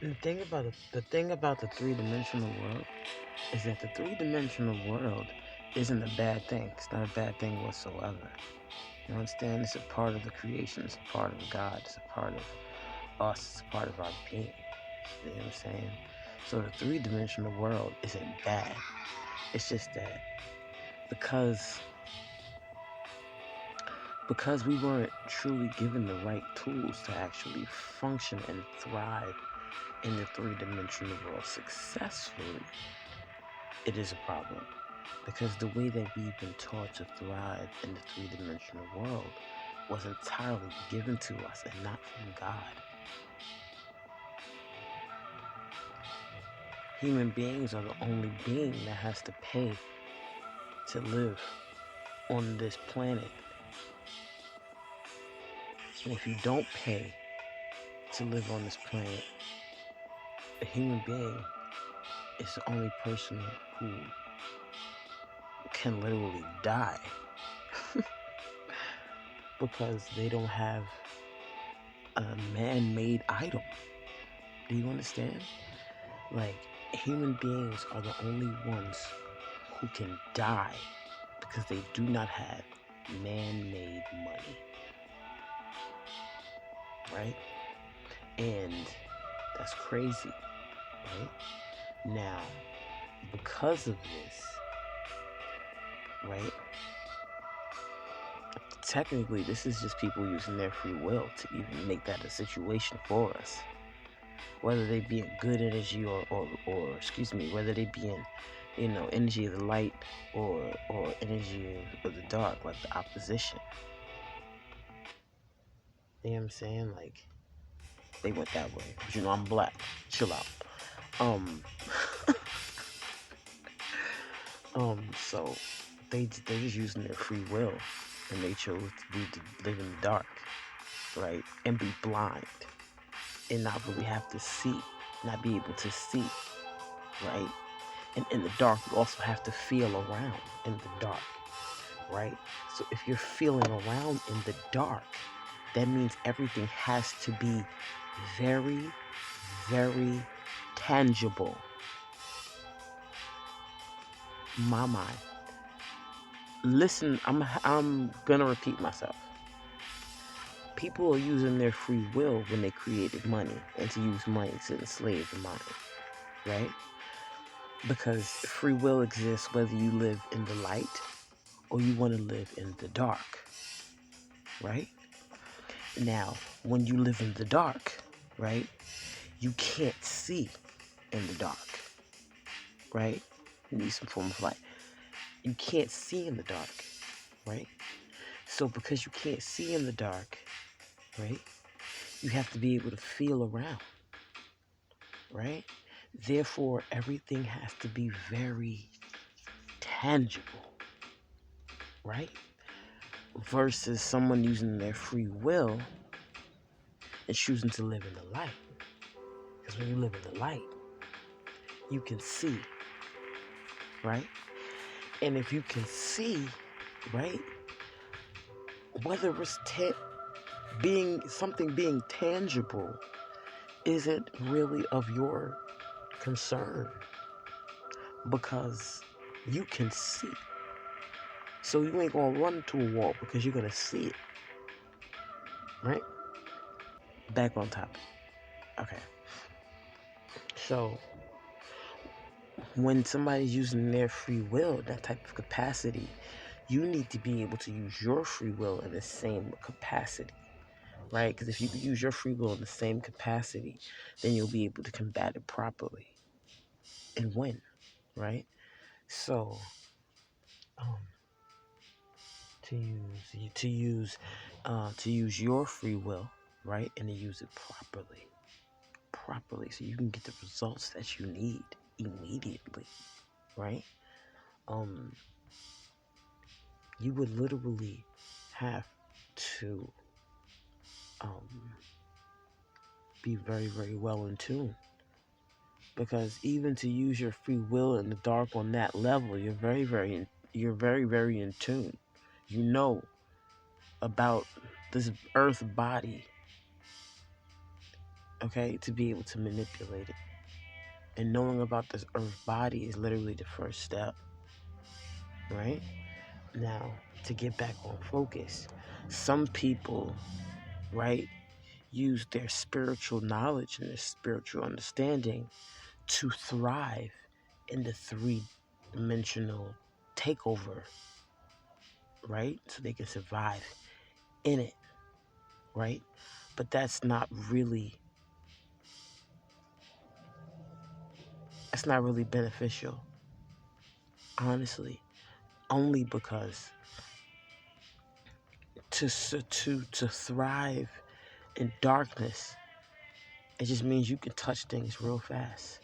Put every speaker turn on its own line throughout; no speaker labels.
The thing about the three-dimensional world is that the three-dimensional world isn't a bad thing. It's not a bad thing whatsoever. You understand? It's a part of the creation. It's a part of God. It's a part of us. It's a part of our being. You know what I'm saying? So the three-dimensional world isn't bad. It's just that because we weren't truly given the right tools to actually function and thrive in the three-dimensional world successfully, it is a problem. Because the way that we've been taught to thrive in the three-dimensional world was entirely given to us and not from God. Human beings are the only being that has to pay to live on this planet. And if you don't pay to live on this planet, a human being is the only person who can literally die because they don't have a man-made item. Do you understand? Like, human beings are the only ones who can die because they do not have man-made money. Right? And that's crazy, right? Now, because of this, right? Technically, this is just people using their free will to even make that a situation for us. Whether they be in good energy or excuse me, whether they be in, energy of the light or energy of the dark, like the opposition. You know what I'm saying? Like, they went that way. But I'm black. Chill out. So they're just using their free will, and they chose to live in the dark, right? And be blind, and not really have to see, not be able to see, right? And in the dark, you also have to feel around in the dark, right? So if you're feeling around in the dark, that means everything has to be very, very tangible. My mind. Listen, I'm gonna repeat myself. People are using their free will when they created money and to use money to enslave the mind, right? Because free will exists whether you live in the light or you want to live in the dark, right? Now, when you live in the dark, right, you can't see in the dark, right? You need some form of light. You can't see in the dark, right? So because you can't see in the dark, right, you have to be able to feel around, right? Therefore, everything has to be very tangible, right? Versus someone using their free will and choosing to live in the light. Because when you live in the light, you can see, right? And if you can see, right, whether it's being tangible isn't really of your concern because you can see. So you ain't gonna run into a wall because you're gonna see it, right? Back on topic. Okay. So when somebody's using their free will, that type of capacity, you need to be able to use your free will in the same capacity, right? Because if you can use your free will in the same capacity, then you'll be able to combat it properly and win, right? So, to use your free will, right, and to use it properly, so you can get the results that you need immediately, right? You would literally have to be very, very well in tune. Because even to use your free will in the dark on that level, you're very, very in tune. You know about this earth body okay, to be able to manipulate it. And knowing about this earth body is literally the first step, right? Now, to get back on focus, some people, right, use their spiritual knowledge and their spiritual understanding to thrive in the three-dimensional takeover, right? So they can survive in it, right? But that's not really beneficial, honestly. Only because to thrive in darkness, it just means you can touch things real fast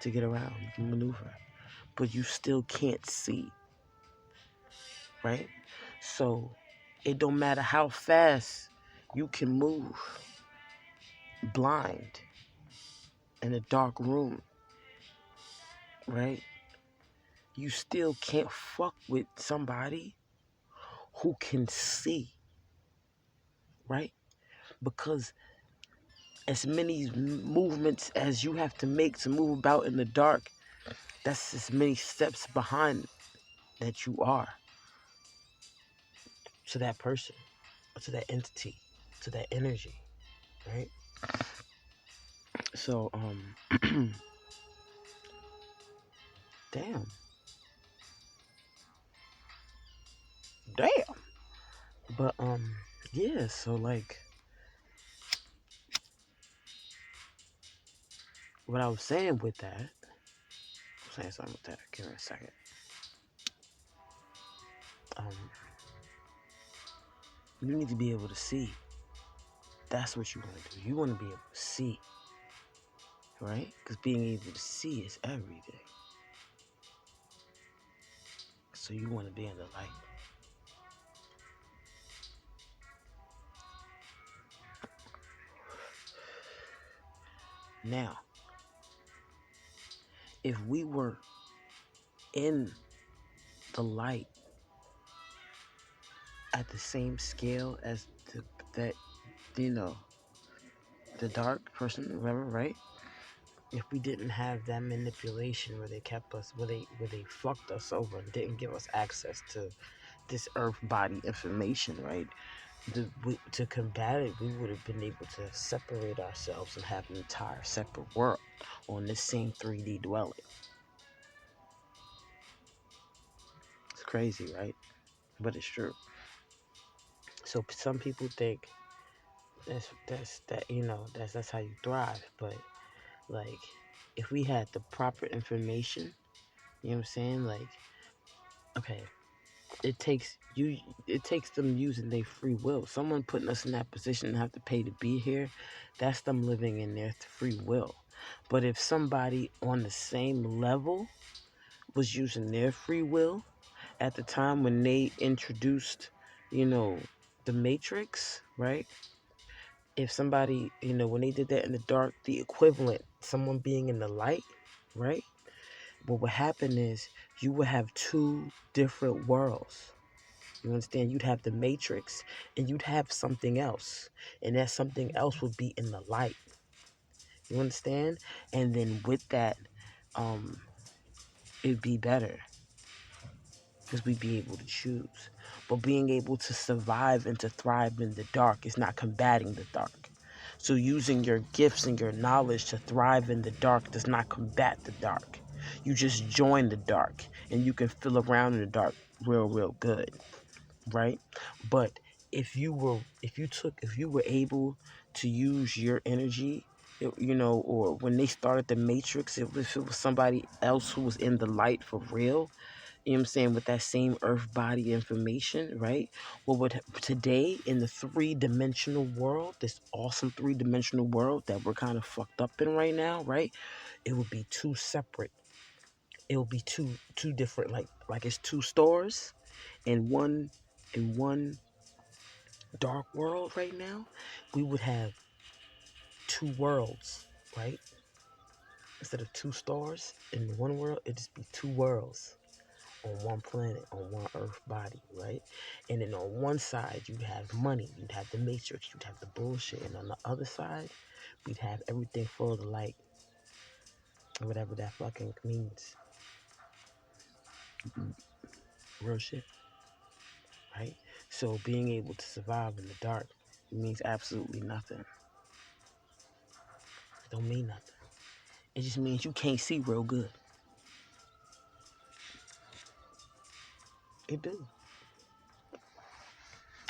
to get around. You can maneuver, but you still can't see, right? So it don't matter how fast you can move blind in a dark room, right? You still can't fuck with somebody who can see, right? Because as many movements as you have to make to move about in the dark, that's as many steps behind that you are to that person, or to that entity, to that energy, right? So, damn. But, yeah, so, like, what I was saying with that, I'm saying something with that, give me a second. You need to be able to see. That's what you want to do. You want to be able to see, right? Because being able to see is everything. So you want to be in the light. Now, if we were in the light at the same scale as that, you know, the dark person, remember, right? If we didn't have that manipulation where they kept us, where they fucked us over and didn't give us access to this earth body information, right? To combat it, we would have been able to separate ourselves and have an entire separate world on this same 3D dwelling. It's crazy, right? But it's true. So some people think that's how you thrive. But like, if we had the proper information, you know what I'm saying? Like, okay, it takes them using their free will. Someone putting us in that position and have to pay to be here, that's them living in their free will. But if somebody on the same level was using their free will at the time when they introduced, the Matrix, right? If somebody, when they did that in the dark, the equivalent, someone being in the light, right? What would happen is you would have two different worlds. You understand? You'd have the Matrix and you'd have something else. And that something else would be in the light. You understand? And then with that, it'd be better. Because we'd be able to choose. But being able to survive and to thrive in the dark is not combating the dark. So using your gifts and your knowledge to thrive in the dark does not combat the dark. You just join the dark and you can feel around in the dark real good, right? But if you were able to use your energy, or when they started the Matrix, if it was somebody else who was in the light for real, you know what I'm saying, with that same earth body information, right? What would today in the three-dimensional world, this awesome three-dimensional world that we're kind of fucked up in right now, right? It would be two separate. It would be two different, like it's two stores, and one dark world right now. We would have two worlds, right? Instead of two stars in one world, it'd just be two worlds on one planet, on one earth body, right? And then on one side, you'd have money, you'd have the matrix, you'd have the bullshit. And on the other side, we'd have everything full of the light, whatever that fucking means. Real shit, right? So being able to survive in the dark means absolutely nothing. It don't mean nothing. It just means you can't see real good. It do.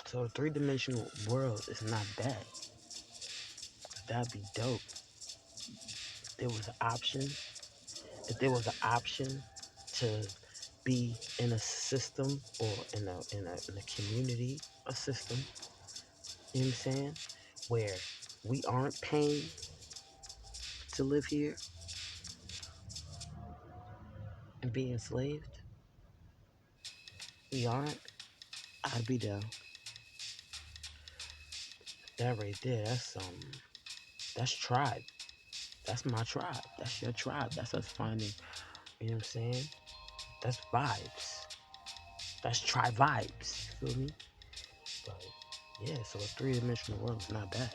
So the three-dimensional world is not bad. That'd be dope. There was an option. If there was an option to be in a system or in a community, a system, you know what I'm saying, where we aren't paying to live here and be enslaved, we aren't, I'd be down. That right there, that's tribe. That's my tribe. That's your tribe. That's us finding, you know what I'm saying? That's vibes. That's tribe vibes. You feel me? But yeah, so a three-dimensional world is not bad.